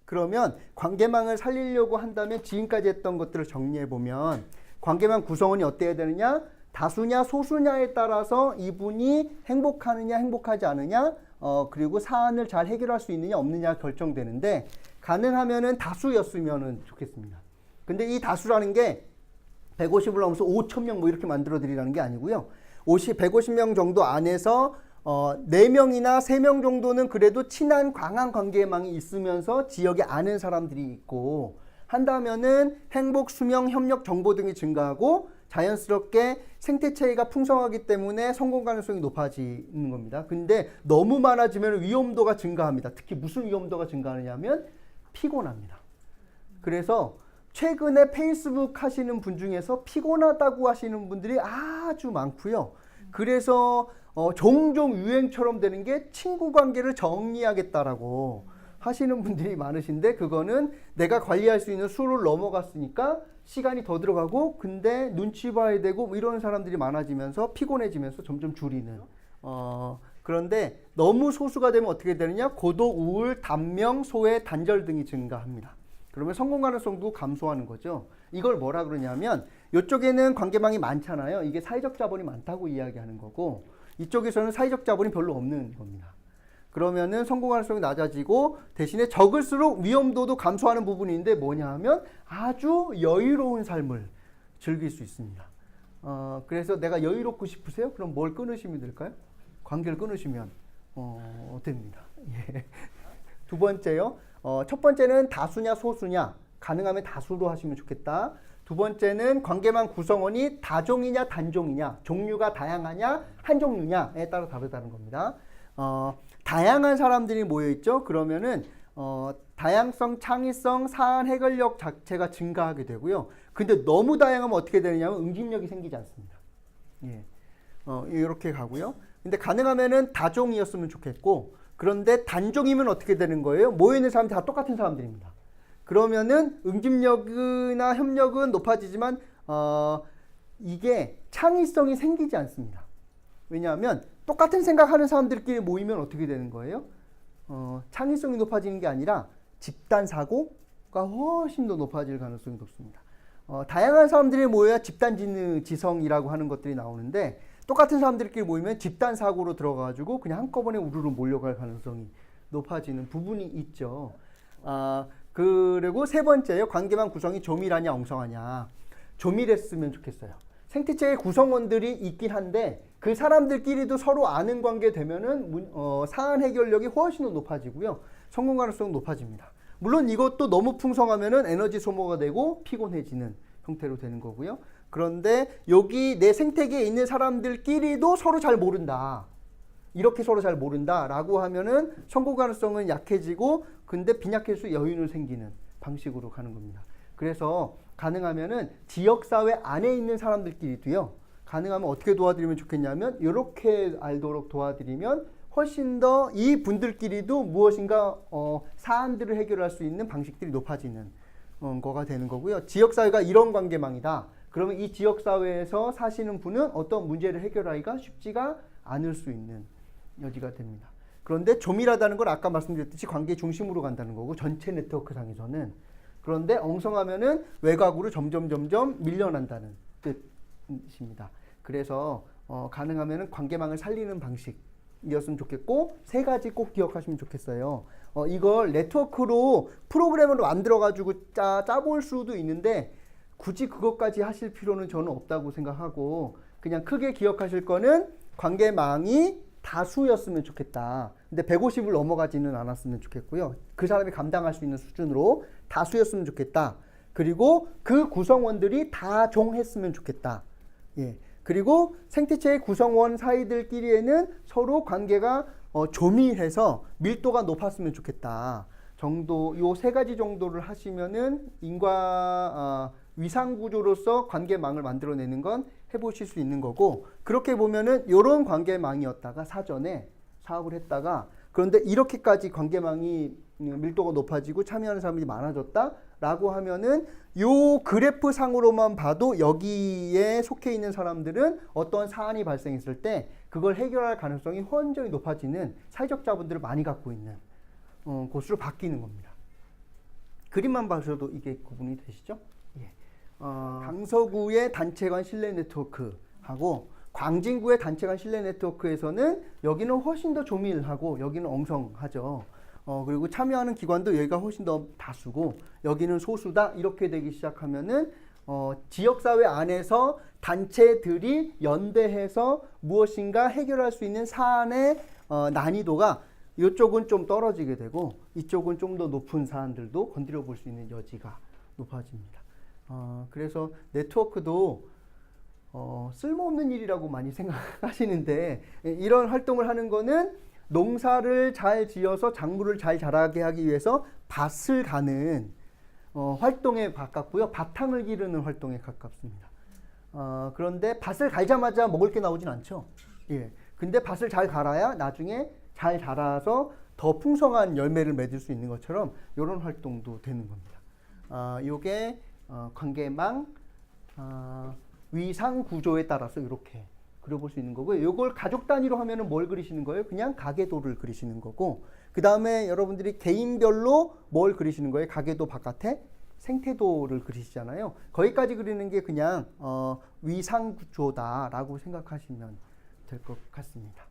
그러면 관계망을 살리려고 한다면 지금까지 했던 것들을 정리해보면 관계망 구성원이 어때야 되느냐? 다수냐 소수냐에 따라서 이분이 행복하느냐 행복하지 않으냐 그리고 사안을 잘 해결할 수 있느냐 없느냐 결정되는데 가능하면은 다수였으면 좋겠습니다. 근데 이 다수라는 게 150을 넘어서 5,000명 뭐 이렇게 만들어 드리라는 게 아니고요. 150명 정도 안에서 4명이나 3명 정도는 그래도 친한 강한 관계망이 있으면서 지역에 아는 사람들이 있고 한다면은 행복, 수명, 협력, 정보 등이 증가하고 자연스럽게 생태체가 풍성하기 때문에 성공 가능성이 높아지는 겁니다. 근데 너무 많아지면 위험도가 증가합니다. 특히 무슨 위험도가 증가하느냐면 피곤합니다. 그래서 최근에 페이스북 하시는 분 중에서 피곤하다고 하시는 분들이 아주 많고요. 그래서 종종 유행처럼 되는 게 친구 관계를 정리하겠다라고 하시는 분들이 많으신데 그거는 내가 관리할 수 있는 수를 넘어갔으니까 시간이 더 들어가고 근데 눈치 봐야 되고 뭐 이런 사람들이 많아지면서 피곤해지면서 점점 줄이는 그런데 너무 소수가 되면 어떻게 되느냐? 고도, 우울, 단명, 소외, 단절 등이 증가합니다. 그러면 성공 가능성도 감소하는 거죠. 이걸 뭐라 그러냐면 이쪽에는 관계망이 많잖아요. 이게 사회적 자본이 많다고 이야기하는 거고 이쪽에서는 사회적 자본이 별로 없는 겁니다. 그러면은 성공 가능성이 낮아지고 대신에 적을수록 위험도도 감소하는 부분인데 뭐냐 하면 아주 여유로운 삶을 즐길 수 있습니다. 그래서 내가 여유롭고 싶으세요? 그럼 뭘 끊으시면 될까요? 관계를 끊으시면 됩니다. 예. 두 번째요. 첫 번째는 다수냐 소수냐 가능하면 다수로 하시면 좋겠다. 두 번째는 관계망 구성원이 다종이냐 단종이냐 종류가 다양하냐 한 종류냐에 따라 다르다는 겁니다. 다양한 사람들이 모여있죠. 그러면은 다양성, 창의성, 사안 해결력 자체가 증가하게 되고요. 근데 너무 다양하면 어떻게 되느냐면 응집력이 생기지 않습니다. 예. 이렇게 가고요. 근데 가능하면은 다종이었으면 좋겠고 그런데 단종이면 어떻게 되는 거예요? 모여있는 사람들이 다 똑같은 사람들입니다. 그러면은 응집력이나 협력은 높아지지만 이게 창의성이 생기지 않습니다. 왜냐하면 똑같은 생각하는 사람들끼리 모이면 어떻게 되는 거예요? 창의성이 높아지는 게 아니라 집단 사고가 훨씬 더 높아질 가능성이 높습니다. 다양한 사람들이 모여야 집단 지성이라고 하는 것들이 나오는데 똑같은 사람들끼리 모이면 집단 사고로 들어가가지고 그냥 한꺼번에 우르르 몰려갈 가능성이 높아지는 부분이 있죠. 그리고 세 번째요. 관계망 구성이 조밀하냐 엉성하냐. 조밀했으면 좋겠어요. 생태체의 구성원들이 있긴 한데 그 사람들끼리도 서로 아는 관계 되면은 사안 해결력이 훨씬 더 높아지고요. 성공 가능성은 높아집니다. 물론 이것도 너무 풍성하면은 에너지 소모가 되고 피곤해지는 형태로 되는 거고요. 그런데 여기 내 생태계에 있는 사람들끼리도 서로 잘 모른다. 이렇게 서로 잘 모른다 라고 하면은 성공 가능성은 약해지고 근데 빈약해수 여유는 생기는 방식으로 가는 겁니다. 그래서 가능하면은 지역사회 안에 있는 사람들끼리도요. 가능하면 어떻게 도와드리면 좋겠냐면 이렇게 알도록 도와드리면 훨씬 더 이 분들끼리도 무엇인가 사안들을 해결할 수 있는 방식들이 높아지는 거가 되는 거고요. 지역사회가 이런 관계망이다. 그러면 이 지역사회에서 사시는 분은 어떤 문제를 해결하기가 쉽지가 않을 수 있는 여지가 됩니다. 그런데 조밀하다는 건 아까 말씀드렸듯이 관계 중심으로 간다는 거고 전체 네트워크 상에서는 그런데 엉성하면은 외곽으로 점점 밀려난다는 뜻입니다. 그래서 가능하면은 관계망을 살리는 방식이었으면 좋겠고 세 가지 꼭 기억하시면 좋겠어요. 이걸 네트워크로 프로그램으로 만들어가지고 짜볼 수도 있는데 굳이 그것까지 하실 필요는 저는 없다고 생각하고 그냥 크게 기억하실 거는 관계망이 다수였으면 좋겠다. 근데 150을 넘어가지는 않았으면 좋겠고요. 그 사람이 감당할 수 있는 수준으로 다수였으면 좋겠다. 그리고 그 구성원들이 다종했으면 좋겠다. 예. 그리고 생태체의 구성원 사이들끼리에는 서로 관계가 조밀해서 밀도가 높았으면 좋겠다. 정도, 요 세 가지 정도를 하시면은 인과 위상 구조로서 관계망을 만들어내는 건 해보실 수 있는 거고 그렇게 보면은 요런 관계망이었다가 사전에 사업을 했다가 그런데 이렇게까지 관계망이 밀도가 높아지고 참여하는 사람들이 많아졌다라고 하면은 요 그래프 상으로만 봐도 여기에 속해 있는 사람들은 어떤 사안이 발생했을 때 그걸 해결할 가능성이 훨씬 높아지는 사회적 자본들을 많이 갖고 있는 곳으로 바뀌는 겁니다. 그림만 봐서도 이게 구분이 되시죠? 예. 강서구의 단체관 실내 네트워크하고 광진구의 단체관 실내 네트워크에서는 여기는 훨씬 더 조밀하고 여기는 엉성하죠. 그리고 참여하는 기관도 여기가 훨씬 더 다수고 여기는 소수다 이렇게 되기 시작하면은 지역사회 안에서 단체들이 연대해서 무엇인가 해결할 수 있는 사안의 난이도가 이쪽은 좀 떨어지게 되고 이쪽은 좀 더 높은 사안들도 건드려 볼 수 있는 여지가 높아집니다. 그래서 네트워크도 쓸모없는 일이라고 많이 생각하시는데 이런 활동을 하는 거는 농사를 잘 지어서 작물을 잘 자라게 하기 위해서 밭을 가는 활동에 가깝고요. 바탕을 기르는 활동에 가깝습니다. 그런데 밭을 갈자마자 먹을 게 나오진 않죠. 예. 근데 밭을 잘 갈아야 나중에 잘 자라서 더 풍성한 열매를 맺을 수 있는 것처럼 이런 활동도 되는 겁니다. 이게 관계망 위상 구조에 따라서 이렇게 그려볼 수 있는 거고요. 이걸 가족 단위로 하면은 뭘 그리시는 거예요? 그냥 가계도를 그리시는 거고, 그 다음에 여러분들이 개인별로 뭘 그리시는 거예요? 가계도 바깥에 생태도를 그리시잖아요. 거기까지 그리는 게 그냥 위상 구조다라고 생각하시면 될 것 같습니다.